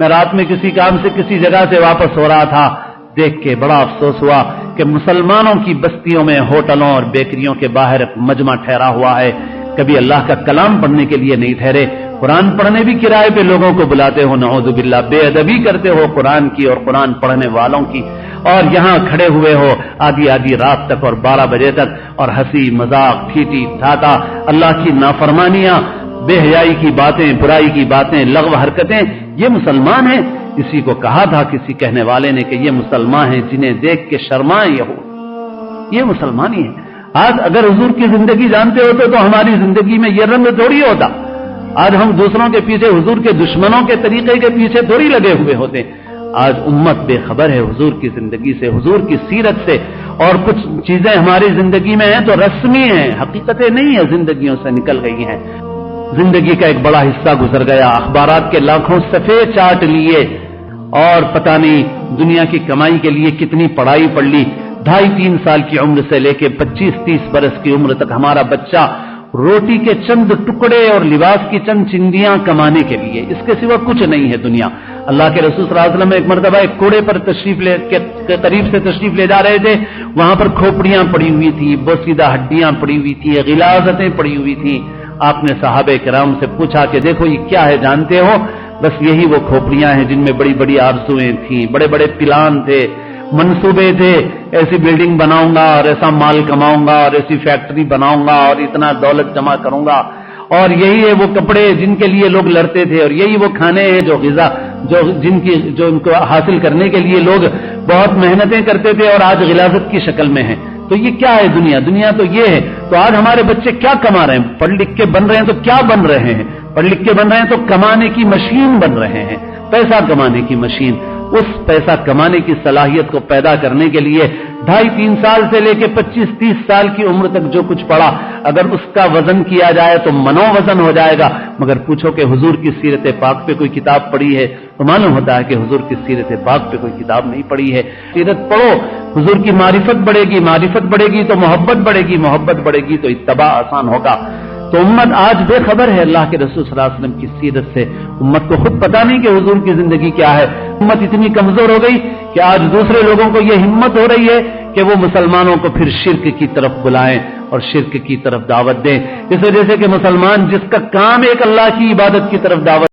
میں رات میں کسی کام سے کسی جگہ سے واپس ہو رہا تھا، دیکھ کے بڑا افسوس ہوا کہ مسلمانوں کی بستیوں میں ہوٹلوں اور بیکریوں کے باہر مجمع ٹھہرا ہوا ہے، کبھی اللہ کا کلام پڑھنے کے لیے نہیں ٹھہرے، قرآن پڑھنے بھی کرائے پہ لوگوں کو بلاتے ہو، نعوذ باللہ، بے ادبی کرتے ہو قرآن کی اور قرآن پڑھنے والوں کی، اور یہاں کھڑے ہوئے ہو آدھی آدھی رات تک اور 12 بجے تک، اور ہنسی مذاق ٹھیٹی ٹھاٹا، اللہ کی نافرمانیاں، بے حیائی کی باتیں، برائی کی باتیں، لغو حرکتیں، یہ مسلمان ہیں؟ کسی کو کہا تھا کسی کہنے والے نے کہ یہ مسلمان ہیں جنہیں دیکھ کے شرمائیں یہ مسلمان ہی ہیں۔ آج اگر حضور کی زندگی جانتے ہوتے تو ہماری زندگی میں یہ رنگ تھوڑی ہوتا، آج ہم دوسروں کے پیچھے، حضور کے دشمنوں کے طریقے کے پیچھے تھوڑی لگے ہوئے ہوتے۔ آج امت بے خبر ہے حضور کی زندگی سے، حضور کی سیرت سے، اور کچھ چیزیں ہماری زندگی میں ہیں تو رسمی ہیں، حقیقتیں نہیں ہیں، زندگیوں سے نکل گئی ہیں۔ زندگی کا ایک بڑا حصہ گزر گیا، اخبارات کے لاکھوں صفحے چاٹ لیے، اور پتہ نہیں دنیا کی کمائی کے لیے کتنی پڑھائی پڑھ لی۔ 2.5-3 سال کی عمر سے لے کے 25-30 برس کی عمر تک ہمارا بچہ روٹی کے چند ٹکڑے اور لباس کی چند چندیاں کمانے کے لیے، اس کے سوا کچھ نہیں ہے دنیا۔ اللہ کے رسول صلی اللہ علیہ وسلم ایک مرتبہ ایک کوڑے پر قریب سے تشریف لے جا رہے تھے، وہاں پر کھوپڑیاں پڑی ہوئی تھی، بوسیدہ ہڈیاں پڑی ہوئی تھی، غلاظتیں پڑی ہوئی تھیں۔ آپ نے صحابہ کرام سے پوچھا کہ دیکھو یہ کیا ہے جانتے ہو؟ بس یہی وہ کھوپڑیاں ہیں جن میں بڑی بڑی آرزویں تھیں، بڑے بڑے پلان تھے، منصوبے تھے، ایسی بلڈنگ بناؤں گا اور ایسا مال کماؤں گا اور ایسی فیکٹری بناؤں گا اور اتنا دولت جمع کروں گا، اور یہی ہے وہ کپڑے جن کے لیے لوگ لڑتے تھے، اور یہی وہ کھانے ہیں جو غذا جو ان کو حاصل کرنے کے لیے لوگ بہت محنتیں کرتے تھے اور آج غلاظت کی شکل میں ہیں۔ تو یہ کیا ہے دنیا؟ دنیا تو یہ ہے۔ تو آج ہمارے بچے کیا کما رہے ہیں؟ پڑھ لکھ کے بن رہے ہیں تو کیا بن رہے ہیں؟ پڑھ لکھ کے بن رہے ہیں تو کمانے کی مشین بن رہے ہیں، پیسہ کمانے کی مشین۔ اس پیسہ کمانے کی صلاحیت کو پیدا کرنے کے لیے 2.5-3 سال سے لے کے 25-30 سال کی عمر تک جو کچھ پڑھا، اگر اس کا وزن کیا جائے تو منو وزن ہو جائے گا، مگر پوچھو کہ حضور کی سیرت پاک پہ کوئی کتاب پڑھی ہے تو معلوم ہوتا ہے کہ حضور کی سیرت پاک پہ کوئی کتاب نہیں پڑھی ہے۔ سیرت پڑھو، حضور کی معرفت بڑھے گی، معرفت بڑھے گی تو محبت بڑھے گی، محبت بڑھے گی تو اتباع آسان ہوگا۔ تو امت آج بے خبر ہے اللہ کے رسول صلی اللہ علیہ وسلم کی سیرت سے، امت کو خود پتہ نہیں کہ حضور کی زندگی کیا ہے۔ امت اتنی کمزور ہو گئی کہ آج دوسرے لوگوں کو یہ ہمت ہو رہی ہے کہ وہ مسلمانوں کو پھر شرک کی طرف بلائیں اور شرک کی طرف دعوت دیں، اس وجہ سے کہ مسلمان جس کا کام ایک اللہ کی عبادت کی طرف دعوت